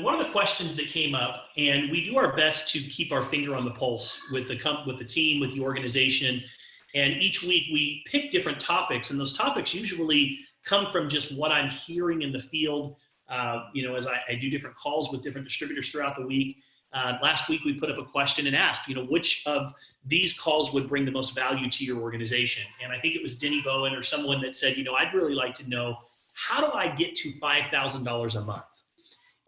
one of the questions that came up, and we do our best to keep our finger on the pulse with the team, with the organization, and each week we pick different topics, and those topics usually come from just what I'm hearing in the field, as I do different calls with different distributors throughout the week. Last week we put up a question and asked, which of these calls would bring the most value to your organization? And I think it was Denny Bowen or someone that said, I'd really like to know, how do I get to $5,000 a month?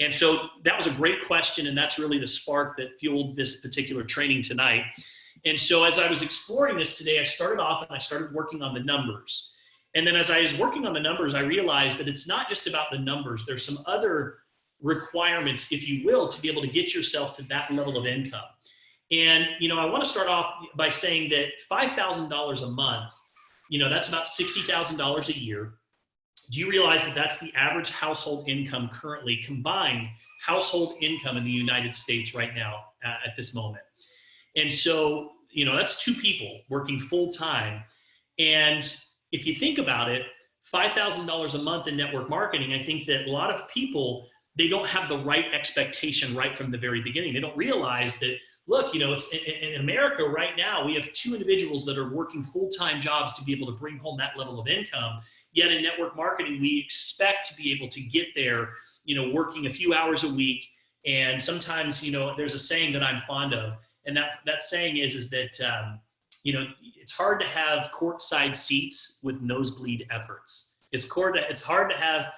And so that was a great question, and that's really the spark that fueled this particular training tonight. And so as I was exploring this today, I started off and I started working on the numbers. And then as I was working on the numbers, I realized that it's not just about the numbers. There's some other requirements, if you will, to be able to get yourself to that level of income. And, I want to start off by saying that $5,000 a month, that's about $60,000 a year. Do you realize that that's the average household income currently, combined household income in the United States right now at this moment? And so, that's two people working full time. And if you think about it, $5,000 a month in network marketing, I think that a lot of people, they don't have the right expectation right from the very beginning. They don't realize that, look, it's in America right now, we have two individuals that are working full-time jobs to be able to bring home that level of income. Yet in network marketing, we expect to be able to get there, working a few hours a week. And sometimes, there's a saying that I'm fond of, and that saying is that, it's hard to have courtside seats with nosebleed efforts. It's hard to have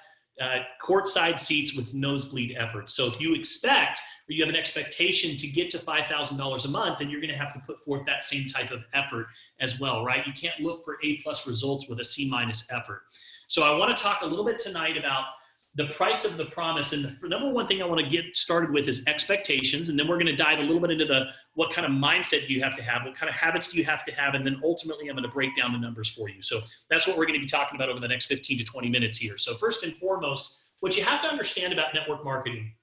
courtside seats with nosebleed efforts. So if you expect, or you have an expectation to get to $5,000 a month, then you're going to have to put forth that same type of effort as well, right? You can't look for A+ results with a C- effort. So I want to talk a little bit tonight about the price of the promise. And the number one thing I want to get started with is expectations. And then we're going to dive a little bit into what kind of mindset do you have to have, what kind of habits do you have to have, and then ultimately I'm going to break down the numbers for you. So that's what we're going to be talking about over the next 15 to 20 minutes here. So first and foremost, what you have to understand about network marketing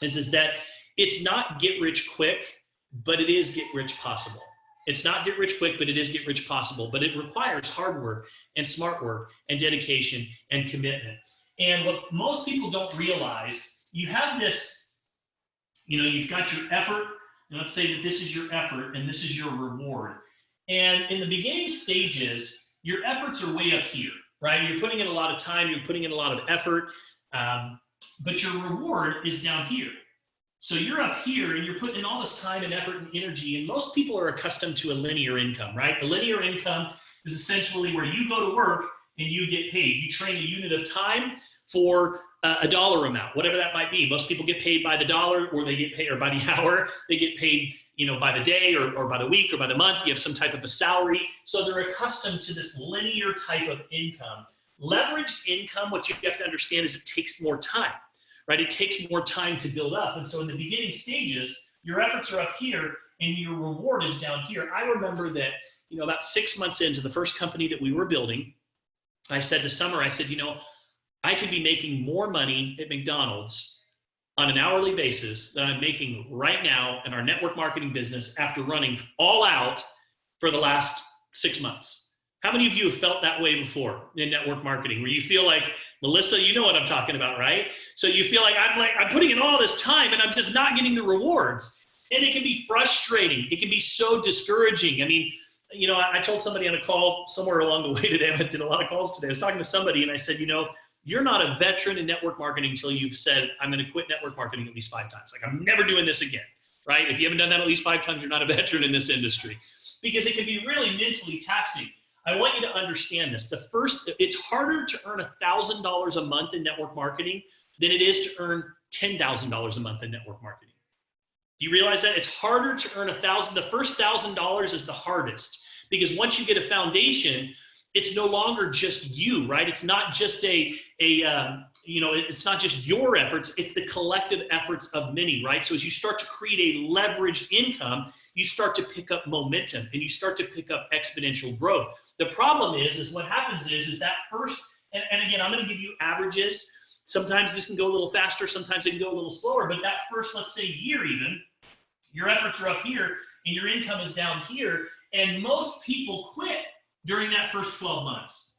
is that it's not get rich quick, but it is get rich possible. It's not get rich quick, but it is get rich possible. But it requires hard work and smart work and dedication and commitment. And what most people don't realize, you have this, you've got your effort, and let's say that this is your effort and this is your reward. And in the beginning stages, your efforts are way up here, right? You're putting in a lot of time, you're putting in a lot of effort, but your reward is down here. So you're up here and you're putting in all this time and effort and energy, and most people are accustomed to a linear income, right? A linear income is essentially where you go to work and you get paid. You train a unit of time for a dollar amount, whatever that might be. Most people get paid by the dollar, or they get paid, or by the hour. They get paid, by the day, or by the week, or by the month. You have some type of a salary. So they're accustomed to this linear type of income. Leveraged income, what you have to understand is it takes more time, right? It takes more time to build up. And so in the beginning stages, your efforts are up here and your reward is down here. I remember that, about 6 months into the first company that we were building, I said to Summer, I said, I could be making more money at McDonald's on an hourly basis than I'm making right now in our network marketing business after running all out for the last 6 months. How many of you have felt that way before in network marketing, where you feel like, Melissa, you know what I'm talking about, right? So you feel like I'm putting in all this time and I'm just not getting the rewards. And it can be frustrating. It can be so discouraging. I mean, I told somebody on a call somewhere along the way today, I did a lot of calls today. I was talking to somebody and I said, you're not a veteran in network marketing until you've said, I'm going to quit network marketing at least 5 times. Like, I'm never doing this again, right? If you haven't done that at least 5 times, you're not a veteran in this industry, because it can be really mentally taxing. I want you to understand this. It's harder to earn $1,000 a month in network marketing than it is to earn $10,000 a month in network marketing. Do you realize that? It's harder to earn the first $1,000 is the hardest, because once you get a foundation, it's no longer just you, right? It's not just it's not just your efforts, it's the collective efforts of many, right? So as you start to create a leveraged income, you start to pick up momentum and you start to pick up exponential growth. The problem is what happens is that first, and again, I'm going to give you averages. Sometimes this can go a little faster, sometimes it can go a little slower, but that first, let's say, year even, your efforts are up here and your income is down here, and most people quit during that first 12 months.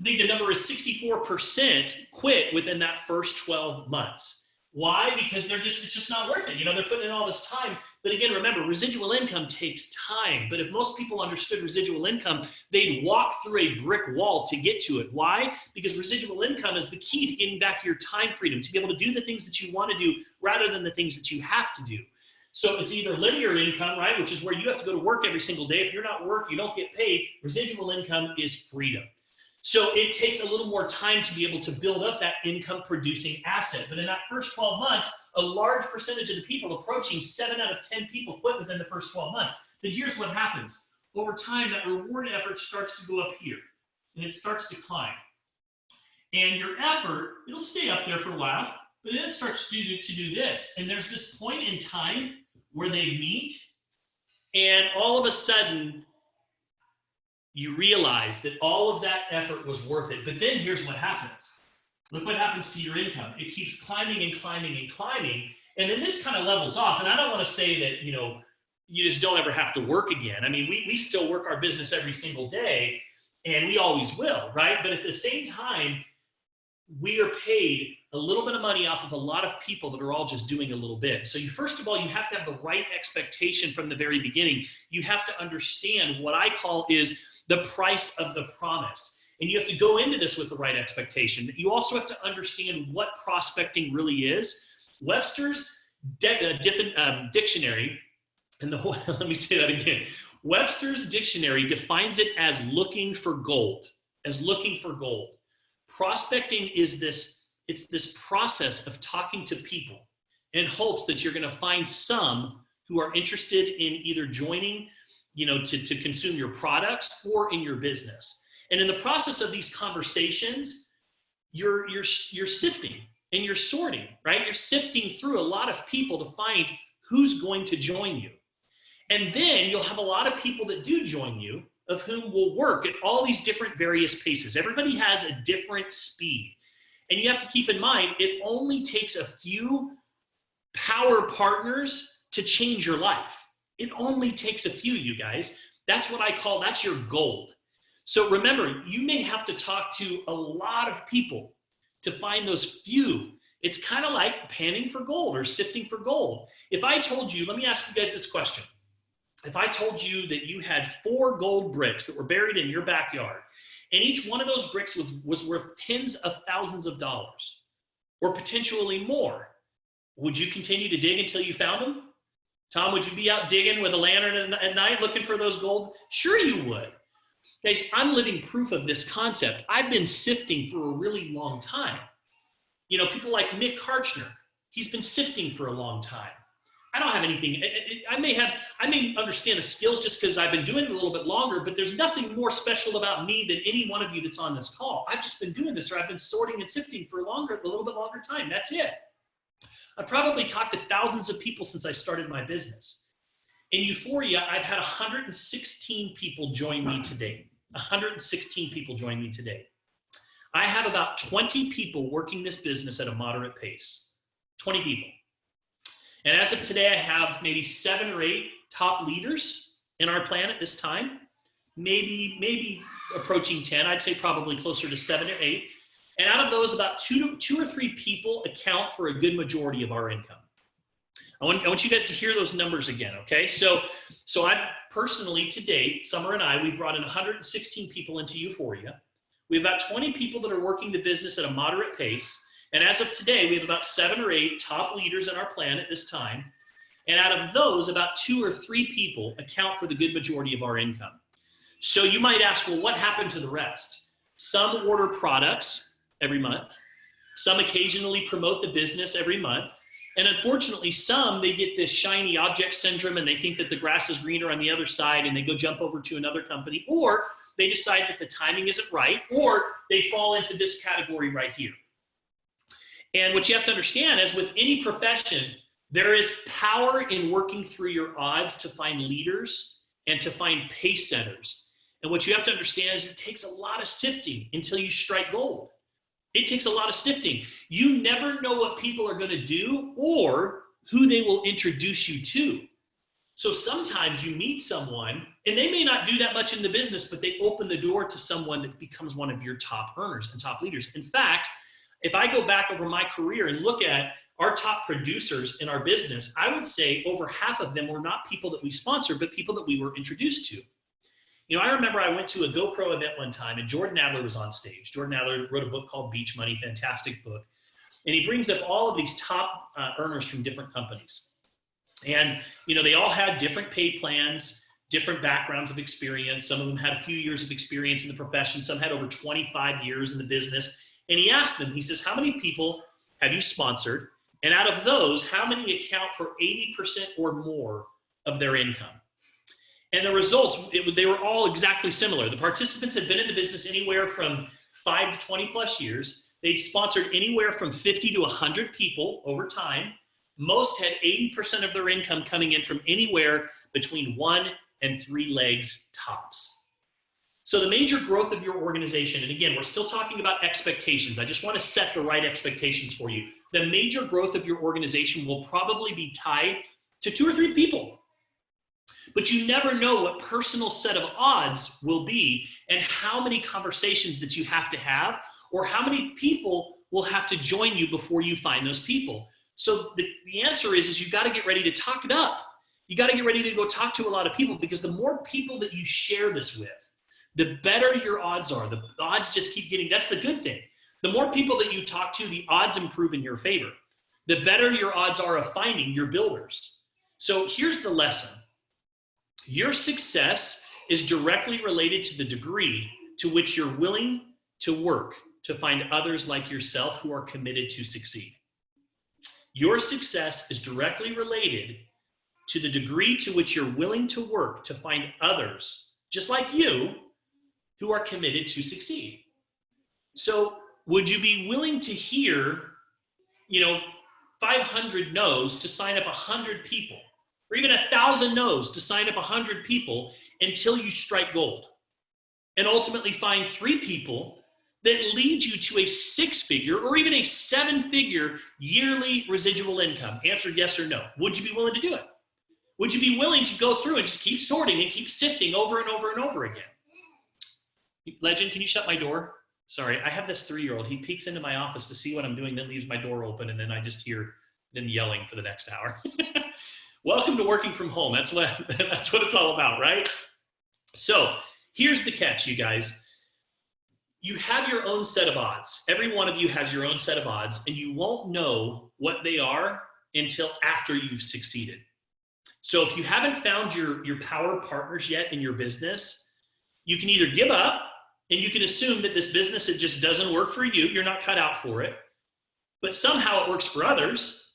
I think the number is 64% quit within that first 12 months. Why? Because it's just not worth it. You know, they're putting in all this time. But again, remember, residual income takes time. But if most people understood residual income, they'd walk through a brick wall to get to it. Why? Because residual income is the key to getting back your time freedom, to be able to do the things that you want to do rather than the things that you have to do. So it's either linear income, right, which is where you have to go to work every single day. If you're not working, you don't get paid. Residual income is freedom. So it takes a little more time to be able to build up that income producing asset. But in that first 12 months, a large percentage of the people, approaching 7 out of 10 people, quit within the first 12 months. But here's what happens. Over time, that reward effort starts to go up here, and it starts to climb. And your effort, it'll stay up there for a while, but then it starts to do this. And there's this point in time where they meet, and all of a sudden, you realize that all of that effort was worth it. But then here's what happens. Look what happens to your income. It keeps climbing and climbing and climbing. And then this kind of levels off. And I don't want to say that, you know, you just don't ever have to work again. I mean, we still work our business every single day, and we always will, right? But at the same time, we are paid a little bit of money off of a lot of people that are all just doing a little bit. So first of all, you have to have the right expectation from the very beginning. You have to understand what I call is the price of the promise. And you have to go into this with the right expectation. You also have to understand what prospecting really is. Webster's dictionary, and let me say that again. Webster's dictionary defines it as looking for gold, Prospecting is this process of talking to people in hopes that you're going to find some who are interested in either joining, you know, to consume your products or in your business. And in the process of these conversations, you're sifting and you're sorting, right? You're sifting through a lot of people to find who's going to join you. And then you'll have a lot of people that do join you, of whom will work at all these different various paces. Everybody has a different speed. And you have to keep in mind, it only takes a few power partners to change your life. It only takes a few, you guys. That's your gold. So remember, you may have to talk to a lot of people to find those few. It's kind of like panning for gold or sifting for gold. If I told you, let me ask you guys this question. If I told you that you had 4 gold bricks that were buried in your backyard, and each one of those bricks was worth tens of thousands of dollars, or potentially more, would you continue to dig until you found them? Tom, would you be out digging with a lantern at night looking for those gold? Sure you would. Guys, I'm living proof of this concept. I've been sifting for a really long time. You know, people like Nick Karchner, he's been sifting for a long time. I don't have anything. I may understand the skills just because I've been doing it a little bit longer, but there's nothing more special about me than any one of you that's on this call. I've just been doing this, or I've been sorting and sifting for a little bit longer time. That's it. I've probably talked to thousands of people since I started my business. In Uforia, I've had 116 people join me today. 116 people join me today. I have about 20 people working this business at a moderate pace. 20 people. And as of today, I have maybe 7 or 8 top leaders in our plan at this time. Maybe approaching 10. I'd say probably closer to 7 or 8. And out of those, about 2 or 3 people account for a good majority of our income. I want you guys to hear those numbers again, okay? So I personally, to date, Summer and I, we brought in 116 people into Uforia. We have about 20 people that are working the business at a moderate pace. And as of today, we have about 7 or 8 top leaders in our plan at this time. And out of those, about 2 or 3 people account for the good majority of our income. So you might ask, well, what happened to the rest? Some order products every month. Some occasionally promote the business every month. And unfortunately, some, they get this shiny object syndrome and they think that the grass is greener on the other side and they go jump over to another company, or they decide that the timing isn't right, or they fall into this category right here. And what you have to understand is with any profession, there is power in working through your odds to find leaders and to find pace setters. And what you have to understand is it takes a lot of sifting until you strike gold. It takes a lot of sifting. You never know what people are going to do or who they will introduce you to. So sometimes you meet someone and they may not do that much in the business, but they open the door to someone that becomes one of your top earners and top leaders. In fact, if I go back over my career and look at our top producers in our business, I would say over half of them were not people that we sponsored, but people that we were introduced to. You know, I remember I went to a GoPro event one time and Jordan Adler was on stage. Jordan Adler wrote a book called Beach Money, fantastic book. And he brings up all of these top earners from different companies. And, you know, they all had different pay plans, different backgrounds of experience. Some of them had a few years of experience in the profession. Some had over 25 years in the business. And he asked them, he says, how many people have you sponsored? And out of those, how many account for 80% or more of their income? And the results, they were all exactly similar. The participants had been in the business anywhere from 5 to 20 plus years. They'd sponsored anywhere from 50 to 100 people over time. Most had 80% of their income coming in from anywhere between 1 and 3 legs tops. So the major growth of your organization, and again, we're still talking about expectations. I just want to set the right expectations for you. The major growth of your organization will probably be tied to 2 or 3 people. But you never know what personal set of odds will be and how many conversations that you have to have or how many people will have to join you before you find those people. So the answer is you got to get ready to talk it up. You got to get ready to go talk to a lot of people, because the more people that you share this with, the better your odds are. The odds just keep getting, that's the good thing. The more people that you talk to, the odds improve in your favor. The better your odds are of finding your builders. So here's the lesson. Your success is directly related to the degree to which you're willing to work to find others like yourself who are committed to succeed. Your success is directly related to the degree to which you're willing to work to find others just like you who are committed to succeed. So would you be willing to hear, 500 no's to sign up 100 people, or even 1,000 no's to sign up 100 people until you strike gold and ultimately find 3 people that lead you to a 6-figure or even a 7-figure yearly residual income? Answer yes or no. Would you be willing to do it? Would you be willing to go through and just keep sorting and keep sifting over and over and over again? Legend, can you shut my door? Sorry, I have this 3-year-old. He peeks into my office to see what I'm doing, then leaves my door open, and then I just hear them yelling for the next hour. Welcome to working from home. That's what it's all about, right? So here's the catch, you guys. You have your own set of odds. Every one of you has your own set of odds, and you won't know what they are until after you've succeeded. So if you haven't found your power partners yet in your business, you can either give up and you can assume that this business, it just doesn't work for you. You're not cut out for it, but somehow it works for others.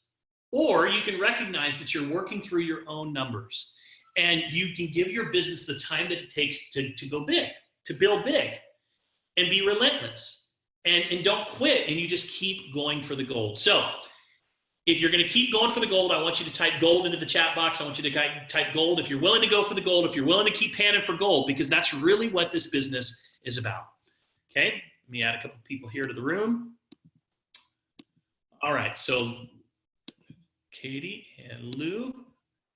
Or you can recognize that you're working through your own numbers and you can give your business the time that it takes to go big, to build big, and be relentless and don't quit, and you just keep going for the gold. So if you're going to keep going for the gold, I want you to type gold into the chat box. I want you to type gold if you're willing to go for the gold, if you're willing to keep panning for gold, because that's really what this business is about. Okay, let me add a couple people here to the room. All right, so Katie and Lou,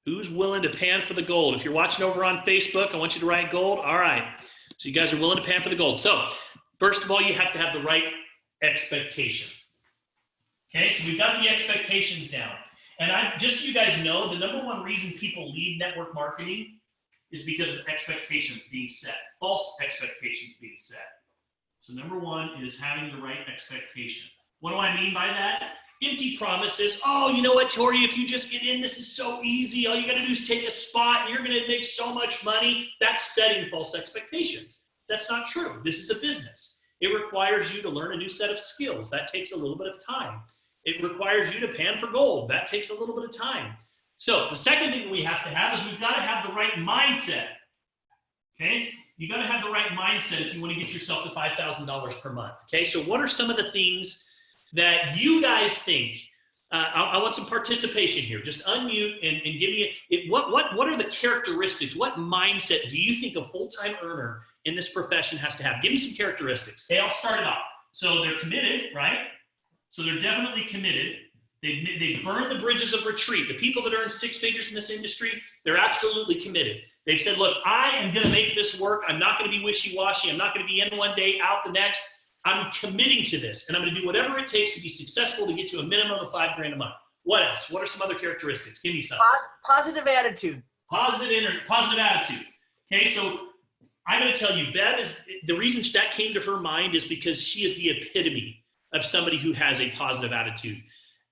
who's willing to pan for the gold? If you're watching over on Facebook, I want you to write gold. All right, so you guys are willing to pan for the gold. So first of all, you have to have the right expectation. Okay, so we've got the expectations down. And just so you guys know, the number one reason people leave network marketing is because of expectations being set, false expectations being set. So number one is having the right expectation. What do I mean by that? Empty promises. Oh, you know what, Tori, if you just get in, this is so easy. All you got to do is take a spot and you're going to make so much money. That's setting false expectations. That's not true. This is a business. It requires you to learn a new set of skills. That takes a little bit of time. It requires you to pan for gold. That takes a little bit of time. So the second thing we have to have is we've got to have the right mindset. Okay? You got to have the right mindset if you want to get yourself to $5,000 per month. Okay? So what are some of the things that you guys think? I want some participation here. Just unmute and give me what are the characteristics? What mindset do you think a full-time earner in this profession has to have? Give me some characteristics. Okay, I'll start it off. So they're committed, right? So they're definitely committed. They've burned the bridges of retreat. The people that earn 6 figures in this industry, they're absolutely committed. They've said, look, I am going to make this work. I'm not going to be wishy-washy. I'm not going to be in one day, out the next. I'm committing to this, and I'm going to do whatever it takes to be successful to get to a minimum of $5,000 a month. What else? What are some other characteristics? Give me some. Positive attitude. Positive attitude. Okay, so I'm going to tell you, Bev is the reason that came to her mind is because she is the epitome of somebody who has a positive attitude.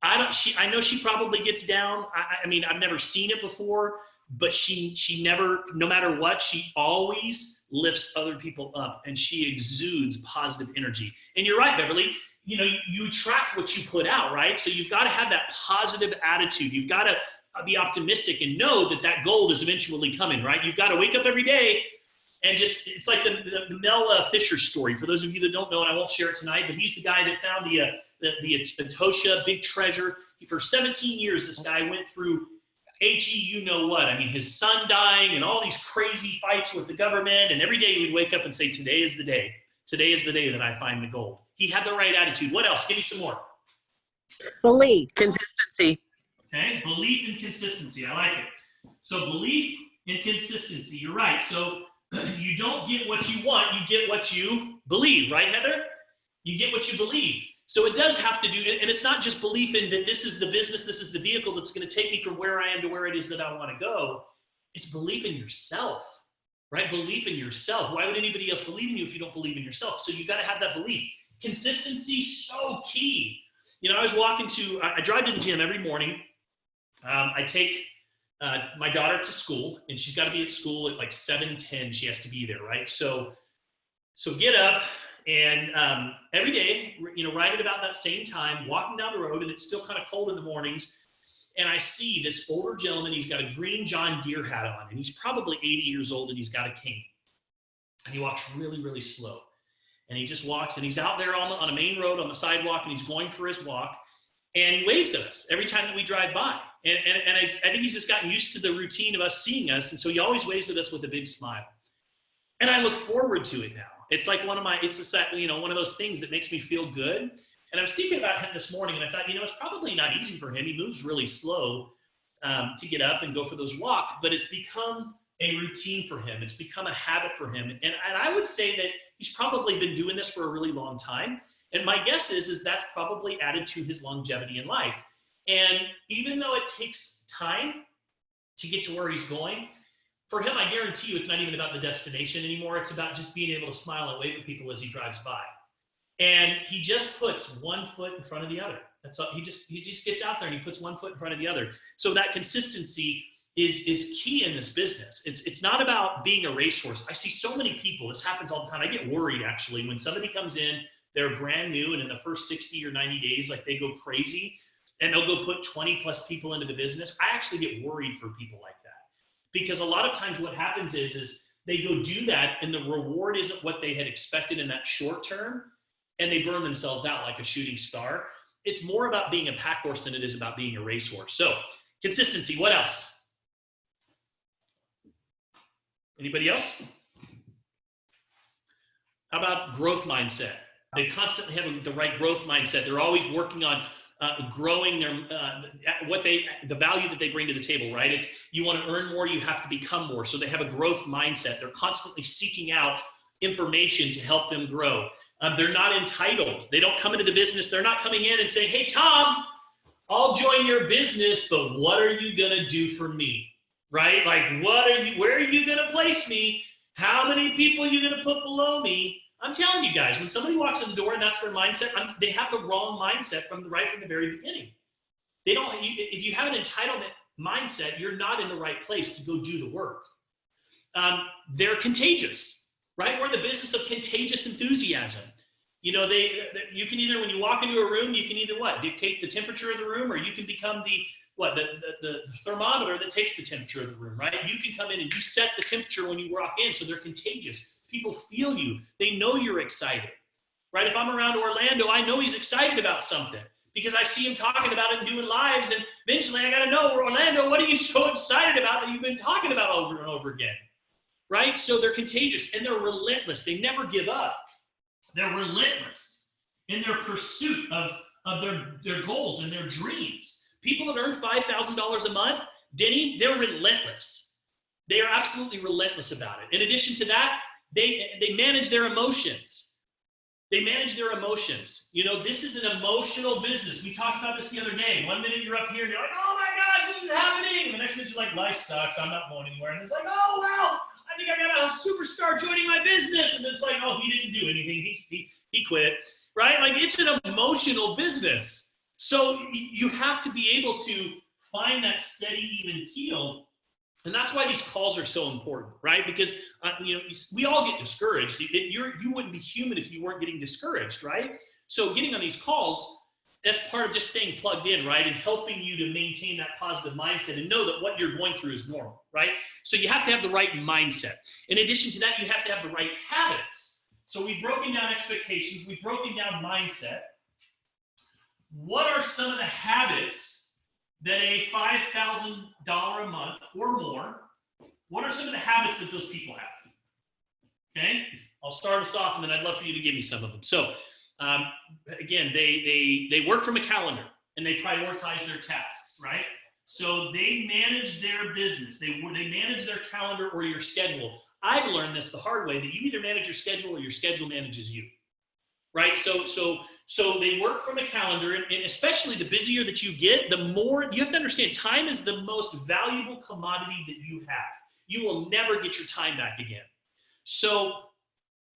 I know she probably gets down. I mean, I've never seen it before, but she never, no matter what, she always lifts other people up, and she exudes positive energy. And you're right, Beverly. You know, you attract what you put out, right? So you've got to have that positive attitude. You've got to be optimistic and know that that gold is eventually coming, right? You've got to wake up every day and just, it's like the Mel Fisher story. For those of you that don't know, and I won't share it tonight, but he's the guy that found the Etosha big treasure. For 17 years, this guy went through you know what. I mean, his son dying and all these crazy fights with the government. And every day he would wake up and say, today is the day. Today is the day that I find the gold. He had the right attitude. What else? Give me some more. Belief. Consistency. Okay, belief and consistency. I like it. So belief and consistency. You're right. So you don't get what you want. You get what you believe, right, Heather? You get what you believe. So it does have to do, and it's not just belief in that this is the business, this is the vehicle that's going to take me from where I am to where it is that I want to go. It's belief in yourself, right? Belief in yourself. Why would anybody else believe in you if you don't believe in yourself? So you got to have that belief. Consistency, so key. You know, I drive to the gym every morning. I take my daughter to school, and she's got to be at school at like 7:10. She has to be there, right? So get up. And every day, you know, right at about that same time, walking down the road, and it's still kind of cold in the mornings, and I see this older gentleman. He's got a green John Deere hat on, and he's probably 80 years old, and he's got a cane. And he walks really, really slow. And he just walks, and he's out there on a main road on the sidewalk, and he's going for his walk, and he waves at us every time that we drive by. And I think he's just gotten used to the routine of us seeing us, and so he always waves at us with a big smile. And I look forward to it now. It's like it's just that, you know, one of those things that makes me feel good. And I was thinking about him this morning, and I thought, you know, it's probably not easy for him. He moves really slow to get up and go for those walks, but it's become a routine for him. It's become a habit for him. And I would say that he's probably been doing this for a really long time. And my guess is that's probably added to his longevity in life. And even though it takes time to get to where he's going, for him, I guarantee you it's not even about the destination anymore. It's about just being able to smile and wave at people as he drives by. And he just puts one foot in front of the other. That's all. He just gets out there and he puts one foot in front of the other. So that consistency is key in this business. It's not about being a racehorse. I see so many people, this happens all the time. I get worried actually when somebody comes in, they're brand new, and in the first 60 or 90 days, like they go crazy and they'll go put 20 plus people into the business. I actually get worried for people like that. Because a lot of times what happens is they go do that and the reward isn't what they had expected in that short term, and they burn themselves out like a shooting star. It's more about being a pack horse than it is about being a racehorse. So consistency, what else? Anybody else? How about growth mindset? They constantly have the right growth mindset. They're always working on growing their the value that they bring to the table, right? It's you want to earn more, you have to become more. So they have a growth mindset. They're constantly seeking out information to help them grow. They're not entitled. They don't come into the business. They're not coming in and saying, "Hey, Tom, I'll join your business, but what are you gonna do for me?" Right? Like, where are you gonna place me? How many people are you gonna put below me? I'm telling you guys, when somebody walks in the door and that's their mindset, they have the wrong mindset from the very beginning. They don't. If you have an entitlement mindset, you're not in the right place to go do the work. They're contagious, right? We're in the business of contagious enthusiasm. You know, you can either, when you walk into a room, you can either dictate the temperature of the room, or you can become the thermometer that takes the temperature of the room, right? You can come in and you set the temperature when you walk in, so they're contagious. People feel you. They know you're excited, right? If I'm around Orlando, I know he's excited about something because I see him talking about it and doing lives, and eventually I got to know, Orlando, what are you so excited about that you've been talking about over and over again, right? So they're contagious and they're relentless. They never give up. They're relentless in their pursuit of their goals and their dreams. People that earn $5,000 a month, Denny, they're relentless. They are absolutely relentless about it. In addition to that, they manage their emotions. They manage their emotions. You know, this is an emotional business. We talked about this the other day. One minute you're up here and you're like, oh my gosh, this is happening. And the next minute you're like, life sucks. I'm not going anywhere. And it's like, oh, well, I think I got a superstar joining my business. And it's like, oh, he didn't do anything. He quit, right? Like, it's an emotional business. So you have to be able to find that steady, even keel. And that's why these calls are so important, right? Because you know, we all get discouraged. You wouldn't be human if you weren't getting discouraged, right? So getting on these calls, that's part of just staying plugged in, right? And helping you to maintain that positive mindset and know that what you're going through is normal, right? So you have to have the right mindset. In addition to that, you have to have the right habits. So we've broken down expectations. We've broken down mindset. What are some of the habits that a $5,000 a month or more, what are some of the habits that those people have? Okay, I'll start us off and then I'd love for you to give me some of them. So again, they work from a calendar and they prioritize their tasks, right? So they manage their business. They manage their calendar or your schedule. I've learned this the hard way, that you either manage your schedule or your schedule manages you, right? So they work from a calendar, and especially the busier that you get, the more you have to understand, time is the most valuable commodity that you have. You will never get your time back again. So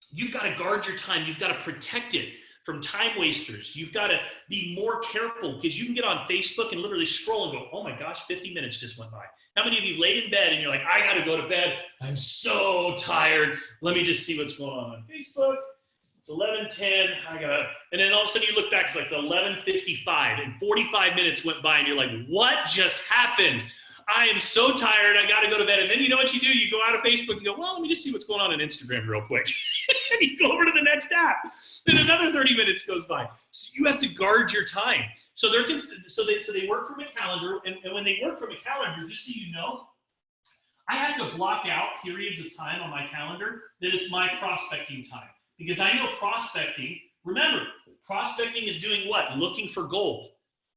you've got to guard your time. You've got to protect it from time wasters. You've got to be more careful, because you can get on Facebook and literally scroll and go, oh my gosh, 50 minutes just went by. How many of you laid in bed and you're like, I got to go to bed. I'm so tired. Let me just see what's going on Facebook. It's 11:10, and then all of a sudden you look back, it's like 11:55, and 45 minutes went by, and you're like, what just happened? I am so tired, I gotta go to bed. And then you know what you do? You go out of Facebook and go, well, let me just see what's going on Instagram real quick. And you go over to the next app. Then another 30 minutes goes by. So you have to guard your time. So they work from a calendar, and when they work from a calendar, just so you know, I have to block out periods of time on my calendar that is my prospecting time. Because I know prospecting, remember, prospecting is doing what? Looking for gold,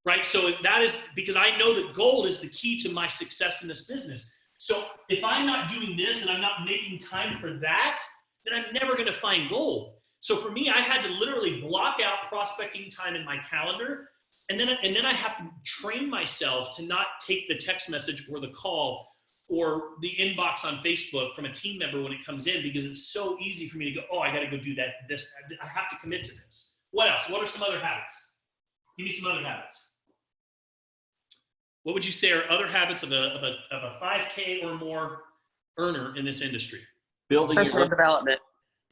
right? So that is because I know that gold is the key to my success in this business. So if I'm not doing this and I'm not making time for that, then I'm never going to find gold. So for me, I had to literally block out prospecting time in my calendar. And then I have to train myself to not take the text message or the call or the inbox on Facebook from a team member when it comes in, because it's so easy for me to go, oh, I got to go do this. I have to commit to this. What else? What are some other habits? Give me some other habits. What would you say are other habits of a 5K or more earner in this industry? Building Personal development.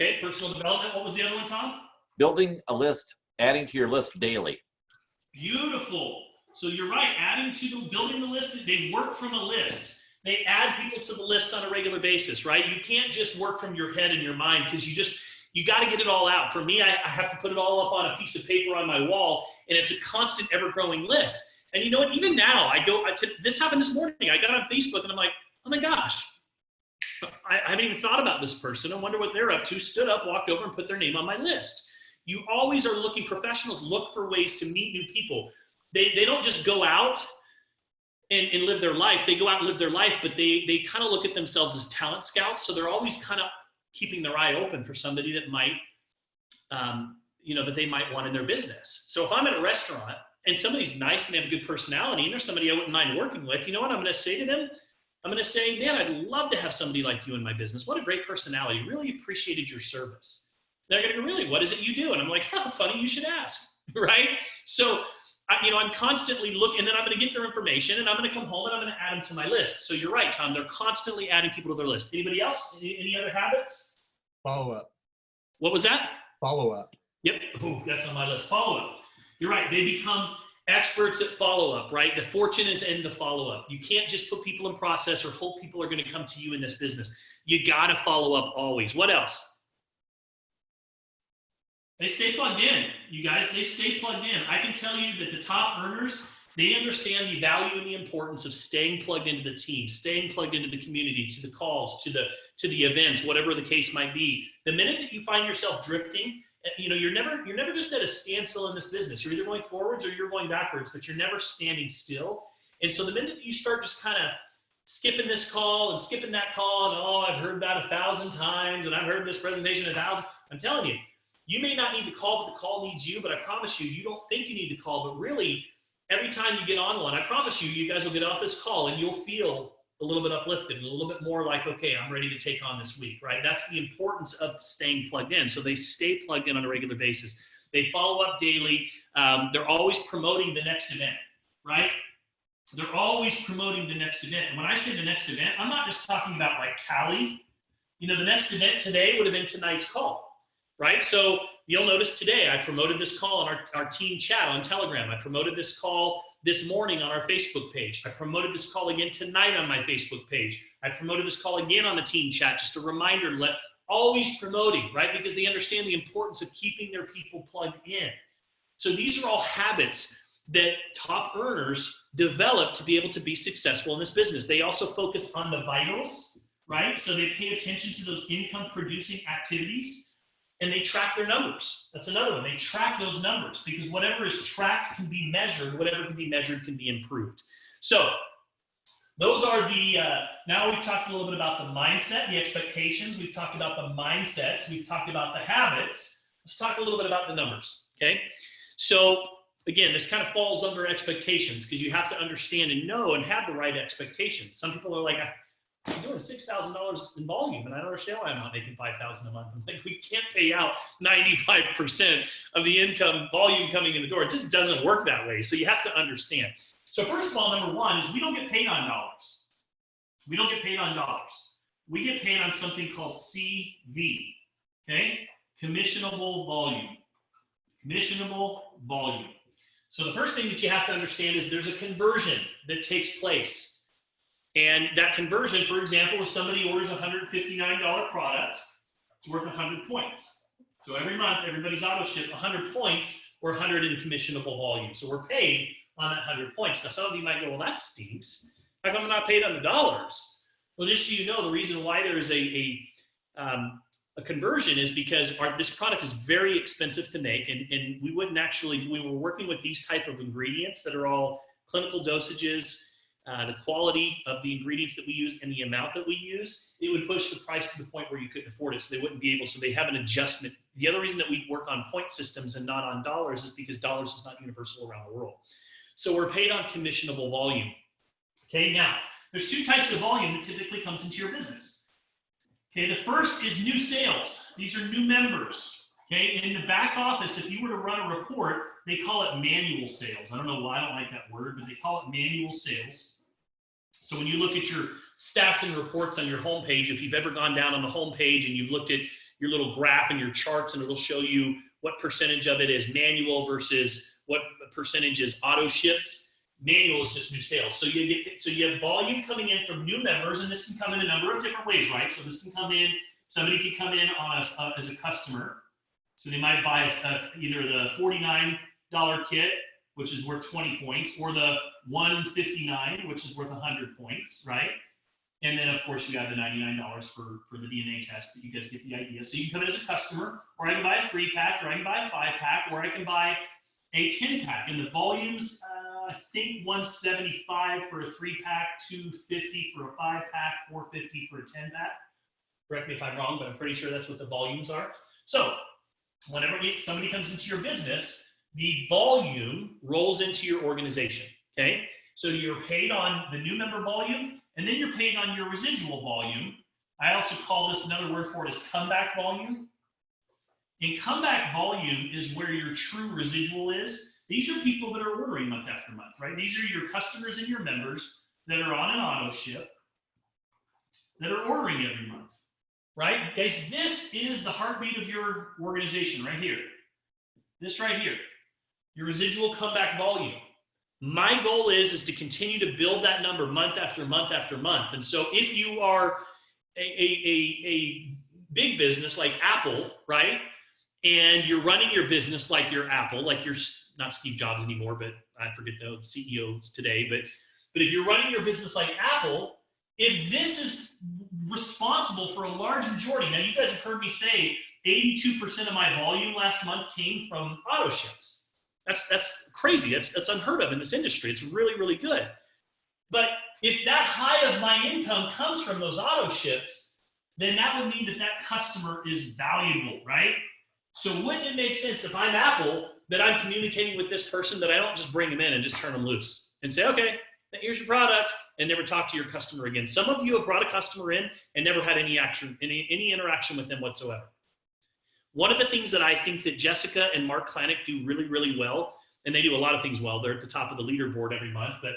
Okay, personal development. What was the other one, Tom? Building a list, adding to your list daily. Beautiful. So you're right, building the list, they work from a list. They add people to the list on a regular basis, right? You can't just work from your head and your mind, because you got to get it all out. For me, I have to put it all up on a piece of paper on my wall, and it's a constant, ever-growing list. And you know what? Even now, this happened this morning. I got on Facebook, and I'm like, oh my gosh, I haven't even thought about this person. I wonder what they're up to. Stood up, walked over, and put their name on my list. You always are looking. Professionals look for ways to meet new people. They don't just go out and live their life. They go out and live their life, but they kind of look at themselves as talent scouts. So they're always kind of keeping their eye open for somebody that might, that they might want in their business. So if I'm at a restaurant and somebody's nice and they have a good personality and there's somebody I wouldn't mind working with, you know what I'm going to say to them? I'm going to say, man, I'd love to have somebody like you in my business. What a great personality. Really appreciated your service. They're going to go, really? What is it you do? And I'm like, how funny, you should ask, right? So I'm constantly looking, and then I'm going to get their information, and I'm going to come home and I'm going to add them to my list. So you're right, Tom. They're constantly adding people to their list. Anybody else? Any other habits? Follow up. What was that? Follow up. Yep. Ooh, that's on my list. Follow up. You're right. They become experts at follow up, right? The fortune is in the follow up. You can't just put people in process or hope people are going to come to you in this business. You got to follow up always. What else? They stay plugged in, you guys. They stay plugged in. I can tell you that the top earners, they understand the value and the importance of staying plugged into the team, staying plugged into the community, to the calls, to the events, whatever the case might be. The minute that you find yourself drifting, you're never just at a standstill in this business. You're either going forwards or you're going backwards, but you're never standing still. And so the minute that you start just kind of skipping this call and skipping that call, and oh, I've heard that 1,000 times, and I've heard this presentation 1,000, I'm telling you, You may not need the call, but the call needs you, but I promise you, you don't think you need the call, but really, every time you get on one, I promise you, you guys will get off this call and you'll feel a little bit uplifted and a little bit more like, okay, I'm ready to take on this week, right? That's the importance of staying plugged in. So they stay plugged in on a regular basis. They follow up daily. They're always promoting the next event, right? They're always promoting the next event. And when I say the next event, I'm not just talking about like Cali. You know, the next event today would have been tonight's call, right? So you'll notice today I promoted this call on our team chat on Telegram. I promoted this call this morning on our Facebook page. I promoted this call again tonight on my Facebook page. I promoted this call again on the team chat. Just a reminder, always promoting, right? Because they understand the importance of keeping their people plugged in. So these are all habits that top earners develop to be able to be successful in this business. They also focus on the vitals, right? So they pay attention to those income producing activities and they track their numbers. That's another one. They track those numbers because whatever is tracked can be measured. Whatever can be measured can be improved. So those are the, now we've talked a little bit about the mindset, the expectations. We've talked about the mindsets. We've talked about the habits. Let's talk a little bit about the numbers, okay? So again, this kind of falls under expectations because you have to understand and know and have the right expectations. Some people are like, I'm doing $6,000 in volume and I don't understand why I'm not making $5,000 a month. I'm like, we can't pay out 95% of the income volume coming in the door. It just doesn't work that way. So you have to understand. So first of all, number one is we don't get paid on dollars. We don't get paid on dollars. We get paid on something called CV, okay? Commissionable volume. Commissionable volume. So the first thing that you have to understand is there's a conversion that takes place. And that conversion, for example, if somebody orders a $159 product, it's worth 100 points. So every month, everybody's auto ship 100 points or 100 in commissionable volume. So we're paid on that 100 points. Now, some of you might go, well, that stinks. How come I'm not paid on the dollars? Well, just so you know, the reason why there is a conversion is because this product is very expensive to make. And we wouldn't actually, we were working with these type of ingredients that are all clinical dosages, the quality of the ingredients that we use and the amount that we use, it would push the price to the point where you couldn't afford it. So they wouldn't be able, so they have an adjustment. The other reason that we work on point systems and not on dollars is because dollars is not universal around the world. So we're paid on commissionable volume. Okay, now, there's two types of volume that typically comes into your business. Okay, the first is new sales. These are new members. Okay, in the back office, if you were to run a report, they call it manual sales. I don't know why I don't like that word, but they call it manual sales. So when you look at your stats and reports on your homepage, if you've ever gone down on the homepage and you've looked at your little graph and your charts, and it'll show you what percentage of it is manual versus what percentage is auto ships. Manual is just new sales. So you have volume coming in from new members, and this can come in a number of different ways, right? So this can come in, somebody can come in on as a customer. So they might buy either the $49 kit, which is worth 20 points, or the $159, which is worth 100 points, right? And then, of course, you have the $99 for the DNA test, but you guys get the idea. So you can come in as a customer, or I can buy a 3-pack, or I can buy a 5-pack, or I can buy a 10-pack. And the volumes, I think 175 for a 3-pack, 250 for a 5-pack, 450 for a 10-pack. Correct me if I'm wrong, but I'm pretty sure that's what the volumes are. So whenever somebody comes into your business, the volume rolls into your organization, okay? So you're paid on the new member volume, and then you're paid on your residual volume. I also call this, another word for it is comeback volume. And comeback volume is where your true residual is. These are people that are ordering month after month, right? These are your customers and your members that are on an auto ship that are ordering every month, right? Guys, this is the heartbeat of your organization right here. This right here, your residual comeback volume. My goal is to continue to build that number month after month after month. And so if you are a big business like Apple, right? And you're running your business like you're Apple, like you're not Steve Jobs anymore, but I forget the CEOs today. But if you're running your business like Apple, if this is responsible for a large majority, now you guys have heard me say 82% of my volume last month came from auto ships. That's crazy. That's unheard of in this industry. It's really, really good. But if that high of my income comes from those auto ships, then that would mean that that customer is valuable, right? So wouldn't it make sense if I'm Apple that I'm communicating with this person that I don't just bring them in and just turn them loose and say, okay, here's your product, and never talk to your customer again. Some of you have brought a customer in and never had any interaction with them whatsoever. One of the things that I think that Jessica and Mark Klanick do really, really well, and they do a lot of things well, they're at the top of the leaderboard every month, but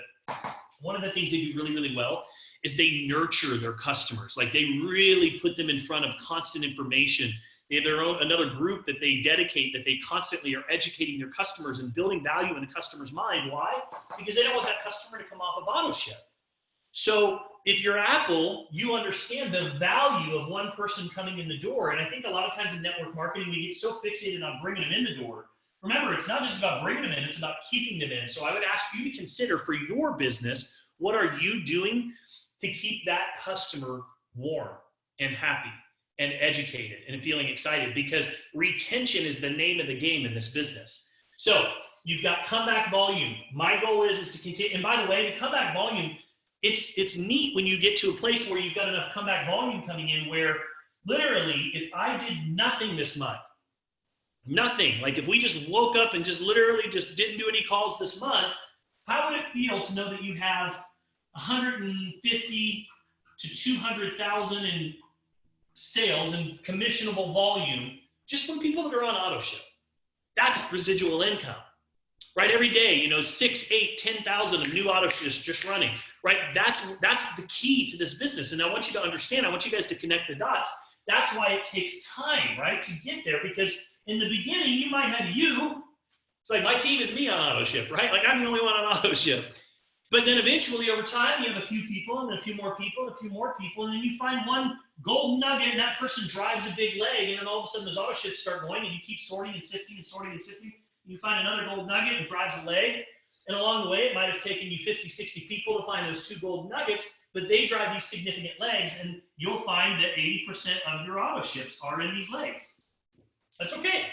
one of the things they do really, really well is they nurture their customers. Like they really put them in front of constant information. They have their own, another group that they dedicate, that they constantly are educating their customers and building value in the customer's mind. Why? Because they don't want that customer to come off of auto ship. So if you're Apple, you understand the value of one person coming in the door. And I think a lot of times in network marketing, we get so fixated on bringing them in the door. Remember, it's not just about bringing them in, it's about keeping them in. So I would ask you to consider for your business, what are you doing to keep that customer warm and happy and educated and feeling excited? Because retention is the name of the game in this business. So you've got comeback volume. My goal is to continue. And by the way, the comeback volume, it's neat when you get to a place where you've got enough comeback volume coming in where literally, if I did nothing this month, nothing, like if we just woke up and just literally just didn't do any calls this month, how would it feel to know that you have 150 to 200,000 in sales and commissionable volume just from people that are on auto ship? That's residual income, right? Every day, you know, 6, 8, 10,000 of new auto ships just running, right? That's the key to this business. And I want you to understand, I want you guys to connect the dots. That's why it takes time, right, to get there. Because in the beginning, you might have you. It's like my team is me on auto ship, right? Like I'm the only one on auto ship. But then eventually over time, you have a few people and then a few more people and a few more people. And then you find one golden nugget and that person drives a big leg. And then all of a sudden those auto ships start going and you keep sorting and sifting and sorting and sifting. And you find another golden nugget and drives a leg. And along the way, it might have taken you 50, 60 people to find those 2 golden nuggets, but they drive these significant legs. And you'll find that 80% of your auto ships are in these legs. That's okay.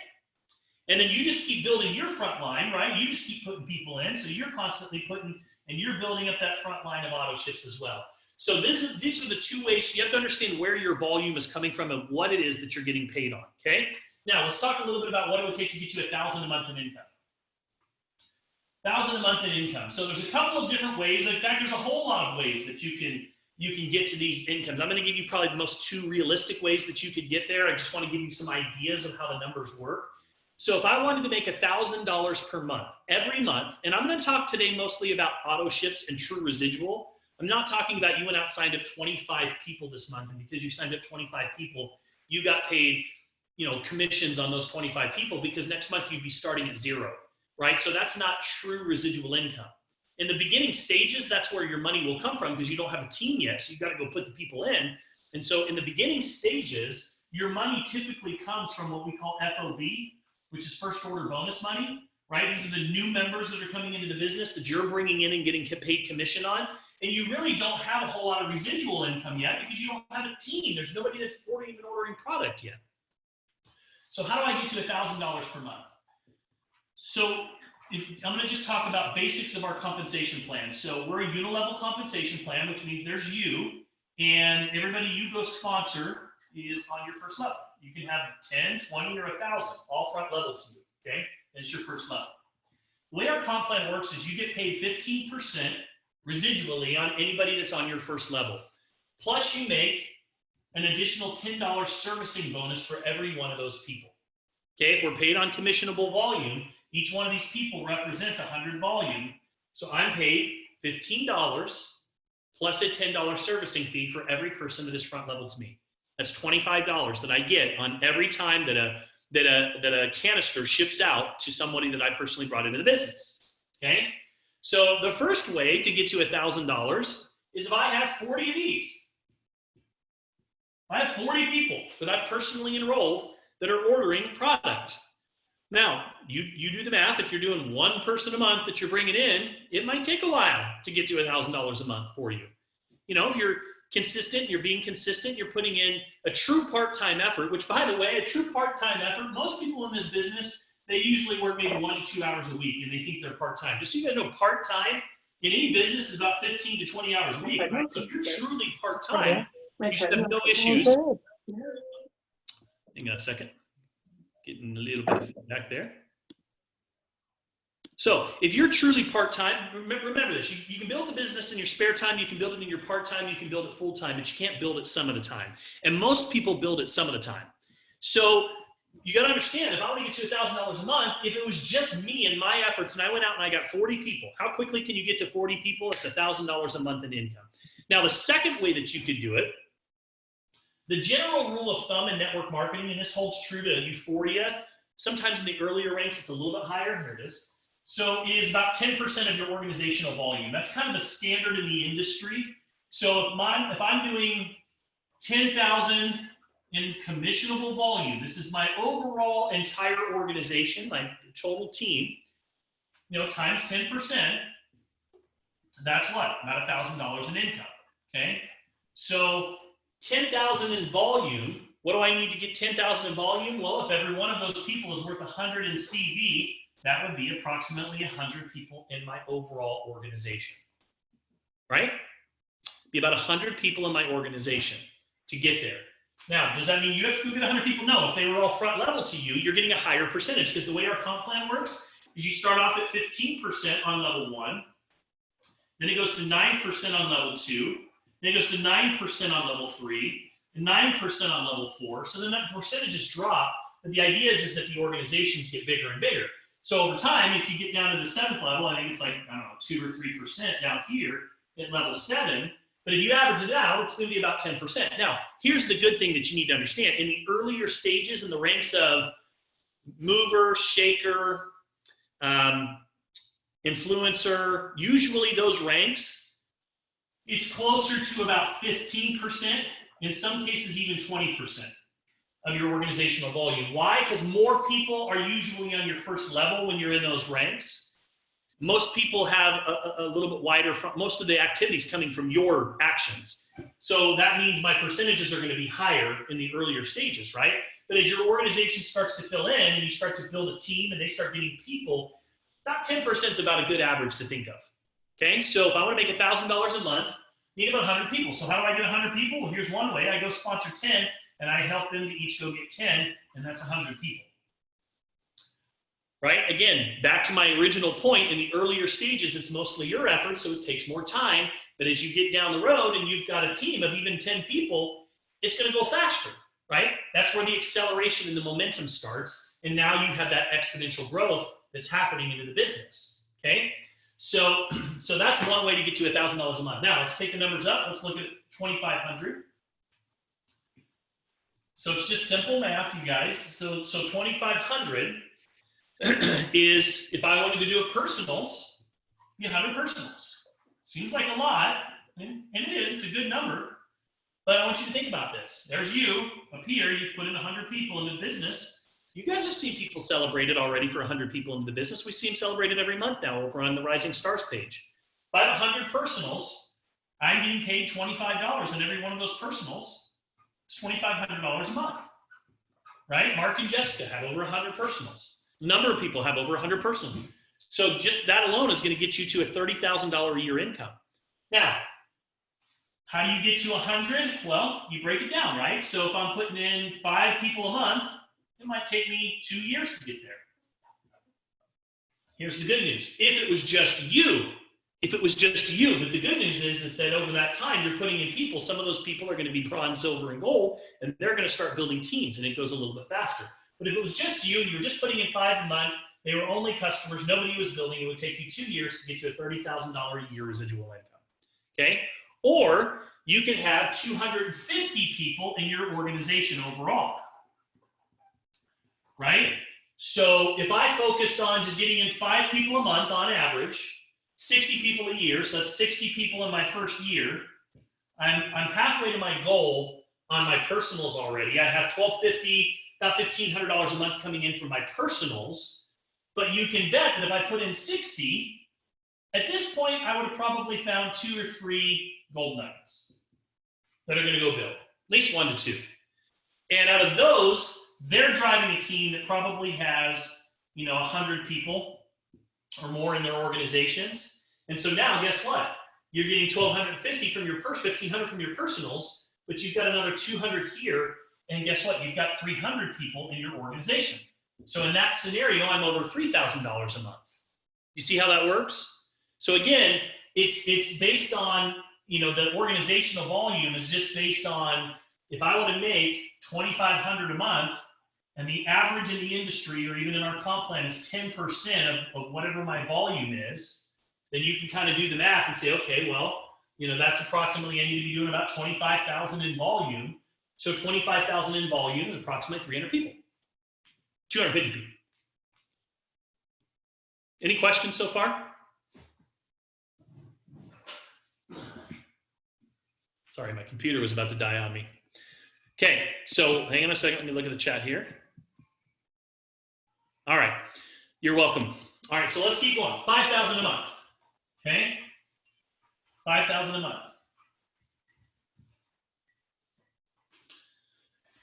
And then you just keep building your front line, right? You just keep putting people in. So you're constantly putting, and you're building up that front line of auto ships as well. So these are the 2 ways. You have to understand where your volume is coming from and what it is that you're getting paid on, okay? Now, let's talk a little bit about what it would take to get you $1,000 a month in income. $1,000 a month in income. So there's a couple of different ways. In fact, there's a whole lot of ways that you can get to these incomes. I'm going to give you probably the most 2 realistic ways that you could get there. I just want to give you some ideas of how the numbers work. So if I wanted to make $1,000 per month, every month, and I'm going to talk today mostly about auto ships and true residual. I'm not talking about you went out and signed up 25 people this month, and because you signed up 25 people, you got paid, you know, commissions on those 25 people because next month you'd be starting at 0, right? So that's not true residual income. In the beginning stages, that's where your money will come from because you don't have a team yet, so you've got to go put the people in. And so in the beginning stages, your money typically comes from what we call FOB, which is first order bonus money, right? These are the new members that are coming into the business that you're bringing in and getting paid commission on. And you really don't have a whole lot of residual income yet because you don't have a team. There's nobody that's ordering and ordering product yet. So how do I get to $1,000 per month? So I'm going to just talk about basics of our compensation plan. So we're a unilevel compensation plan, which means there's you and everybody you go sponsor is on your first level. You can have 10, 20, or 1,000, all front level to you, okay? That's your first level. The way our comp plan works is you get paid 15% residually on anybody that's on your first level. Plus you make an additional $10 servicing bonus for every one of those people. Okay, if we're paid on commissionable volume, each one of these people represents 100 volume. So I'm paid $15 plus a $10 servicing fee for every person that is front level to me. That's $25 that I get on every time that a canister ships out to somebody that I personally brought into the business, okay? So the first way to get to $1,000 is if I have 40 of these. I have 40 people that I've personally enrolled that are ordering product. Now, you do the math. If you're doing 1 person a month that you're bringing in, it might take a while to get to $1,000 a month for you. You know, if you're consistent, you're being consistent, you're putting in a true part-time effort, which by the way, a true part-time effort, most people in this business, they usually work maybe 1 to 2 hours a week and they think they're part-time. Just so you guys know, part-time in any business is about 15 to 20 hours a week, right? So if you're truly part-time, you should have no issues. Hang on a second. Getting a little bit of feedback there. So if you're truly part-time, remember this, you can build the business in your spare time, you can build it in your part-time, you can build it full-time, but you can't build it some of the time. And most people build it some of the time. So you got to understand, if I want to get to $1,000 a month, if it was just me and my efforts and I went out and I got 40 people, how quickly can you get to 40 people? It's $1,000 a month in income. Now, the second way that you could do it, the general rule of thumb in network marketing, and this holds true to Uforia, sometimes in the earlier ranks, it's a little bit higher. Here it is. So is about 10% of your organizational volume. That's kind of the standard in the industry. So if I'm doing 10,000 in commissionable volume, this is my overall entire organization, my total team, times 10%, that's what? About $1,000 in income, okay? So 10,000 in volume, what do I need to get 10,000 in volume? Well, if every one of those people is worth 100 in CV, that would be approximately 100 people in my overall organization, right? Be about 100 people in my organization to get there. Now, does that mean you have to go get 100 people? No, if they were all front level to you, you're getting a higher percentage, because the way our comp plan works is you start off at 15% on level 1, then it goes to 9% on level 2, then it goes to 9% on level 3, and 9% on level 4. So then that percentages drop, but the idea is that the organizations get bigger and bigger. So over time, if you get down to the 7th level, I think it's like, I don't know, 2 or 3% down here at level 7. But if you average it out, it's going to be about 10%. Now, here's the good thing that you need to understand. In the earlier stages, in the ranks of mover, shaker, influencer, usually those ranks, it's closer to about 15%, in some cases even 20%. Of your organizational volume. Why? Because more people are usually on your first level when you're in those ranks. Most people have a little bit wider, most of the activities coming from your actions. So that means my percentages are going to be higher in the earlier stages, right? But as your organization starts to fill in and you start to build a team and they start getting people, about 10% is about a good average to think of. Okay, so if I want to make $1,000 a month, I need about 100 people. So how do I get 100 people? Well, here's one way. I go sponsor 10. And I help them to each go get 10, and that's 100 people. Right? Again, back to my original point, in the earlier stages, it's mostly your effort, so it takes more time. But as you get down the road and you've got a team of even 10 people, it's going to go faster, right? That's where the acceleration and the momentum starts. And now you have that exponential growth that's happening into the business, okay? So that's one way to get to $1,000 a month. Now, let's take the numbers up. Let's look at 2,500. So it's just simple math, you guys. So 2,500 is, if I wanted to do a personals, 100 personals. Seems like a lot, and it is, it's a good number. But I want you to think about this. There's you, up here, you put in 100 people in the business. You guys have seen people celebrated already for 100 people in the business. We see them celebrated every month now over on the Rising Stars page. If I have 100 personals, I'm getting paid $25 in every one of those personals. It's $2,500 a month, right? Mark and Jessica have over 100 personals. A number of people have over 100 personals. So just that alone is going to get you to a $30,000 a year income. Now, how do you get to 100? Well, you break it down, right? So if I'm putting in 5 people a month, it might take me 2 years to get there. Here's the good news. If it was just you, but the good news is that over that time, you're putting in people. Some of those people are going to be bronze, silver, and gold, and they're going to start building teams, and it goes a little bit faster. But if it was just you, and you were just putting in 5 a month, they were only customers, nobody was building, it would take you 2 years to get to a $30,000 a year residual income, okay? Or you can have 250 people in your organization overall, right? So if I focused on just getting in 5 people a month on average, 60 people a year, so that's 60 people in my first year. I'm halfway to my goal on my personals already. I have $1,250, about $1,500 a month coming in from my personals. But you can bet that if I put in 60, at this point, I would have probably found 2 or 3 gold nuggets that are going to go build, at least 1 to 2. And out of those, they're driving a team that probably has, 100 people or more in their organizations. And so now, guess what? You're getting 1,250 from your 1,500 from your personals, but you've got another 200 here. And guess what? You've got 300 people in your organization. So in that scenario, I'm over $3,000 a month. You see how that works? So again, it's based on, the organizational volume is just based on, if I want to make $2,500 a month, and the average in the industry, or even in our comp plan, is 10% of whatever my volume is, then you can kind of do the math and say, okay, well, that's approximately, I need to be doing about 25,000 in volume. So 25,000 in volume is approximately 300 people, 250 people. Any questions so far? Sorry, my computer was about to die on me. Okay, so hang on a second. Let me look at the chat here. All right, you're welcome. All right, so let's keep going. 5,000 a month, okay? 5,000 a month.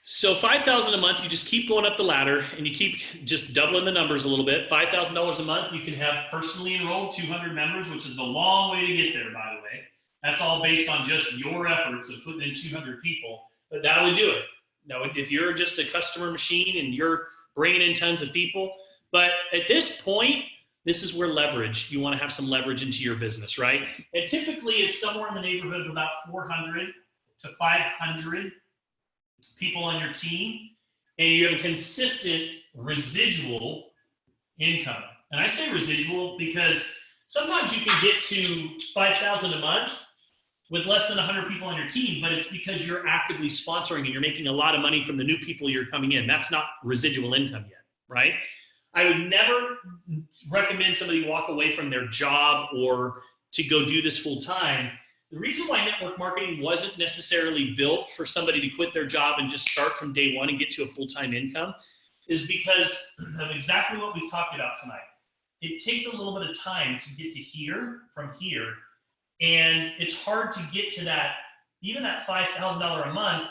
So 5,000 a month, you just keep going up the ladder and you keep just doubling the numbers a little bit. $5,000 a month, you can have personally enrolled 200 members, which is the long way to get there, by the way. That's all based on just your efforts of putting in 200 people, but that would do it. Now, if you're just a customer machine and you're bringing in tons of people, but at this point, this is where leverage, you want to have some leverage into your business, right? And typically it's somewhere in the neighborhood of about 400 to 500 people on your team, and you have a consistent residual income. And I say residual because sometimes you can get to 5,000 a month with less than 100 people on your team, but it's because you're actively sponsoring and you're making a lot of money from the new people you're coming in. That's not residual income yet, right? I would never recommend somebody walk away from their job or to go do this full time. The reason why network marketing wasn't necessarily built for somebody to quit their job and just start from day one and get to a full-time income is because of exactly what we've talked about tonight. It takes a little bit of time to get to here from here. And it's hard to get to that, even that $5,000 a month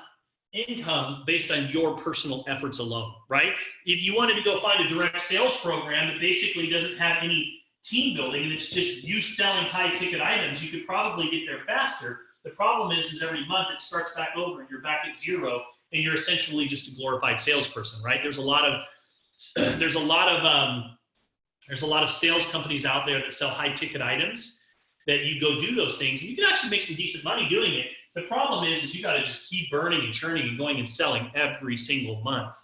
income based on your personal efforts alone, right? If you wanted to go find a direct sales program that basically doesn't have any team building and it's just you selling high ticket items, you could probably get there faster. The problem is every month it starts back over and you're back at zero and you're essentially just a glorified salesperson, right? There's a lot of sales companies out there that sell high ticket items that you go do those things and you can actually make some decent money doing it. The problem is you got to just keep burning and churning and going and selling every single month.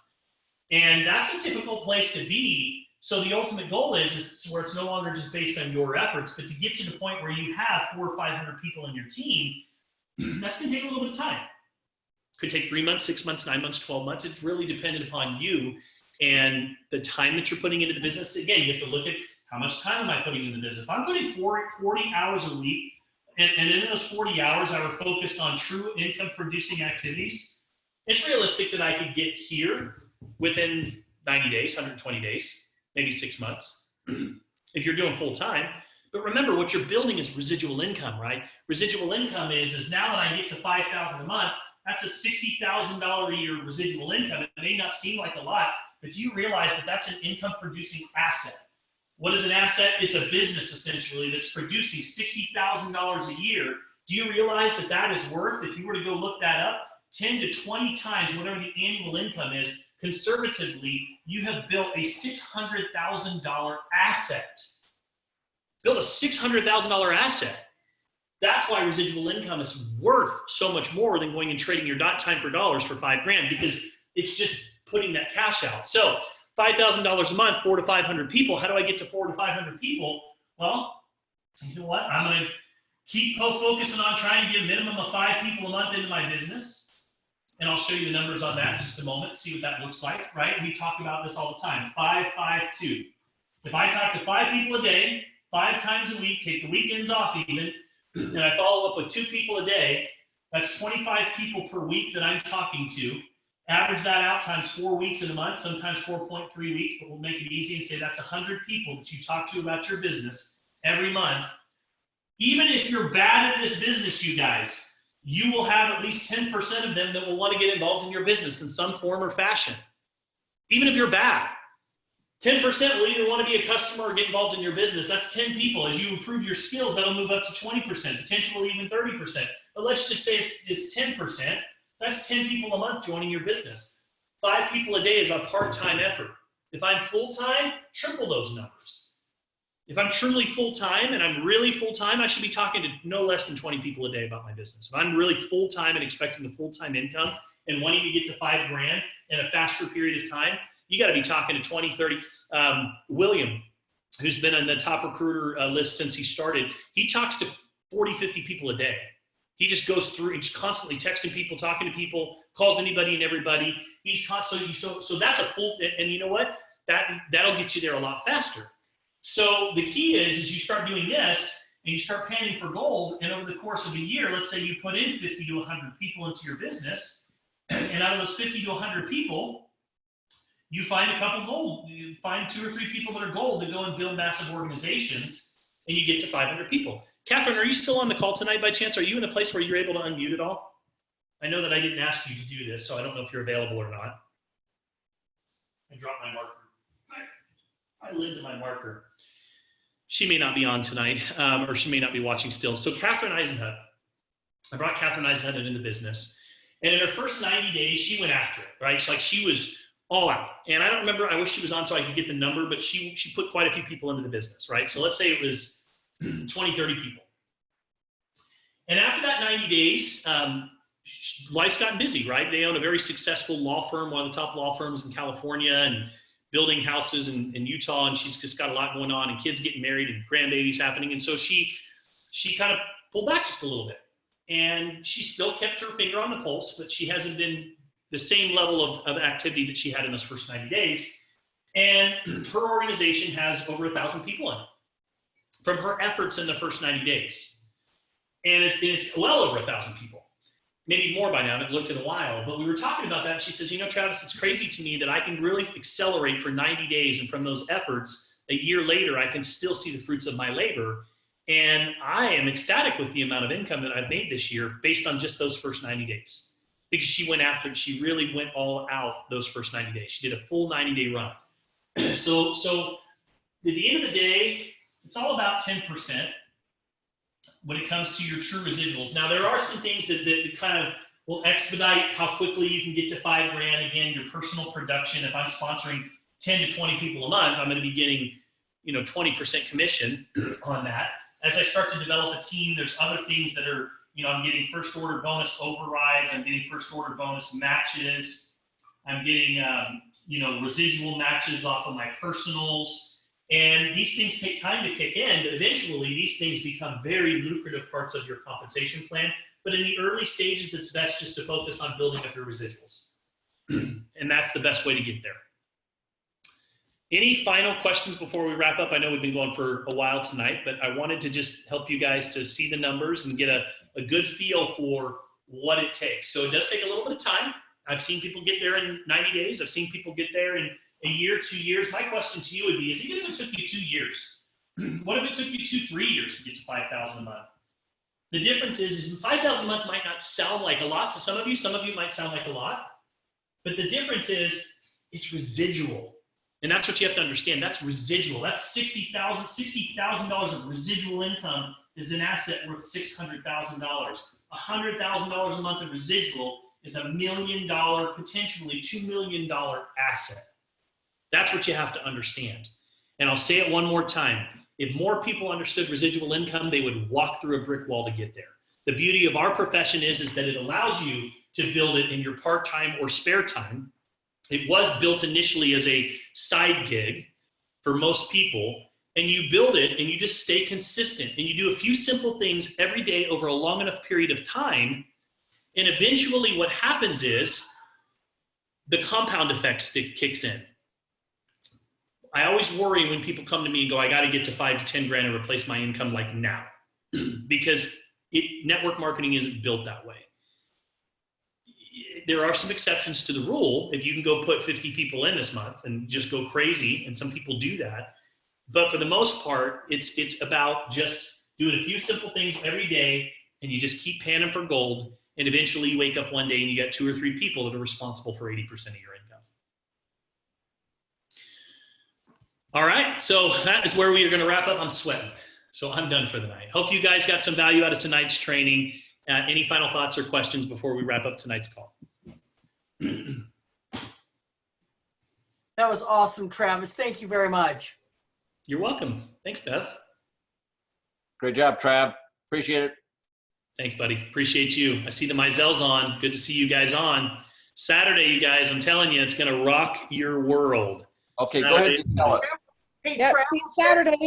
And that's a difficult place to be. So the ultimate goal is where it's no longer just based on your efforts, but to get to the point where you have 400 or 500 people in your team, that's going to take a little bit of time. Could take 3 months, 6 months, 9 months, 12 months. It's really dependent upon you and the time that you're putting into the business. Again, you have to look at how much time am I putting into the business. If I'm putting 40 hours a week, and in those 40 hours I were focused on true income producing activities, it's realistic that I could get here within 90 days, 120 days, maybe 6 months, if you're doing full time. But remember, what you're building is residual income, right? Residual income is now that I get to 5,000 a month, that's a $60,000 a year residual income. It may not seem like a lot, but do you realize that that's an income producing asset? What is an asset? It's a business essentially that's producing $60,000 a year. Do you realize that that is worth, if you were to go look that up, 10 to 20 times whatever the annual income is? Conservatively, you have built a $600,000 asset. Build a $600,000 asset. That's why residual income is worth so much more than going and trading your time for dollars for $5,000, because it's just putting that cash out. So $5,000 a month, 400 to 500 people. How do I get to 400 to 500 people? Well, you know what? I'm going to keep focusing on trying to get a minimum of 5 people a month into my business. And I'll show you the numbers on that in just a moment, see what that looks like, right? We talk about this all the time, 5, 5, 2. If I talk to 5 people a day, 5 times a week, take the weekends off even, and I follow up with 2 people a day, that's 25 people per week that I'm talking to. Average that out times 4 weeks in a month, sometimes 4.3 weeks, but we'll make it easy and say that's 100 people that you talk to about your business every month. Even if you're bad at this business, you guys, you will have at least 10% of them that will want to get involved in your business in some form or fashion. Even if you're bad, 10% will either want to be a customer or get involved in your business. That's 10 people. As you improve your skills, that'll move up to 20%, potentially even 30%. But let's just say it's 10%. That's 10 people a month joining your business. 5 people a day is a part-time effort. If I'm full-time, triple those numbers. If I'm truly full-time and I'm really full-time, I should be talking to no less than 20 people a day about my business. If I'm really full-time and expecting a full-time income and wanting to get to $5,000 in a faster period of time, you got to be talking to 20, 30. William, who's been on the top recruiter list since he started, he talks to 40, 50 people a day. He just goes through, he's constantly texting people, talking to people, calls anybody and everybody. He's constantly, so that's a full, and you know what? That'll get you there a lot faster. So the key is you start doing this and you start panning for gold, and over the course of a year, let's say you put in 50 to 100 people into your business, and out of those 50 to 100 people, you find a couple gold. You find 2 or 3 people that are gold that go and build massive organizations, and you get to 500 people. Catherine, are you still on the call tonight by chance? Are you in a place where you're able to unmute at all? I know that I didn't ask you to do this, so I don't know if you're available or not. I dropped my marker. I lived in my marker. She may not be on tonight, or she may not be watching still. So Catherine Eisenhut, I brought Catherine Eisenhut into the business. And in her first 90 days, she went after it, right? It's like she was all out. And I don't remember, I wish she was on so I could get the number, but she put quite a few people into the business, right? So let's say it was 20, 30 people. And after that 90 days, life's gotten busy, right? They own a very successful law firm, one of the top law firms in California, and building houses in Utah, and she's just got a lot going on, and kids getting married and grandbabies happening. And so she kind of pulled back just a little bit. And she still kept her finger on the pulse, but she hasn't been the same level of activity that she had in those first 90 days. And her organization has over 1,000 people in it from her efforts in the first 90 days. And it's well over 1,000 people. Maybe more by now, I haven't looked in a while, but we were talking about that. And she says, you know, Travis, it's crazy to me that I can really accelerate for 90 days. And from those efforts, a year later, I can still see the fruits of my labor. And I am ecstatic with the amount of income that I've made this year based on just those first 90 days. Because she went after it. She really went all out those first 90 days. She did a full 90-day run. So at the end of the day, it's all about 10%. When it comes to your true residuals. Now, there are some things that kind of will expedite how quickly you can get to $5,000. Again, your personal production. If I'm sponsoring 10 to 20 people a month, I'm going to be getting, 20% commission on that. As I start to develop a team, there's other things that are, I'm getting first order bonus overrides. I'm getting first order bonus matches. I'm getting, residual matches off of my personals. And these things take time to kick in, but eventually these things become very lucrative parts of your compensation plan. But in the early stages, it's best just to focus on building up your residuals. And that's the best way to get there. Any final questions before we wrap up? I know we've been going for a while tonight, but I wanted to just help you guys to see the numbers and get a good feel for what it takes. So it does take a little bit of time. I've seen people get there in 90 days. I've seen people get there in a year, 2 years. My question to you would be, is even if it took you 2 years, what if it took you 2-3 years to get to 5,000 a month? The difference is 5,000 a month might not sound like a lot to some of you might sound like a lot, but the difference is it's residual. And that's what you have to understand. That's residual. That's $60,000 of residual income is an asset worth $600,000. $100,000 a month of residual is $1 million, potentially $2 million asset. That's what you have to understand. And I'll say it one more time. If more people understood residual income, they would walk through a brick wall to get there. The beauty of our profession is that it allows you to build it in your part-time or spare time. It was built initially as a side gig for most people, and you build it and you just stay consistent and you do a few simple things every day over a long enough period of time. And eventually what happens is the compound effect kicks in. I always worry when people come to me and go, I got to get to 5 to 10 grand and replace my income like now, because network marketing isn't built that way. There are some exceptions to the rule. If you can go put 50 people in this month and just go crazy, and some people do that. But for the most part, it's about just doing a few simple things every day, and you just keep panning for gold, and eventually you wake up one day and you got 2 or 3 people that are responsible for 80% of your income. All right, so that is where we are going to wrap up. I'm sweating, so I'm done for the night. Hope you guys got some value out of tonight's training. Any final thoughts or questions before we wrap up tonight's call? That was awesome, Travis. Thank you very much. You're welcome. Thanks, Beth. Great job, Trav. Appreciate it. Thanks, buddy. Appreciate you. I see the Mizell's on. Good to see you guys on. Saturday, you guys, I'm telling you, it's going to rock your world. Okay, Saturday. go ahead and tell us. Hey, Yep, Travis, see you Saturday.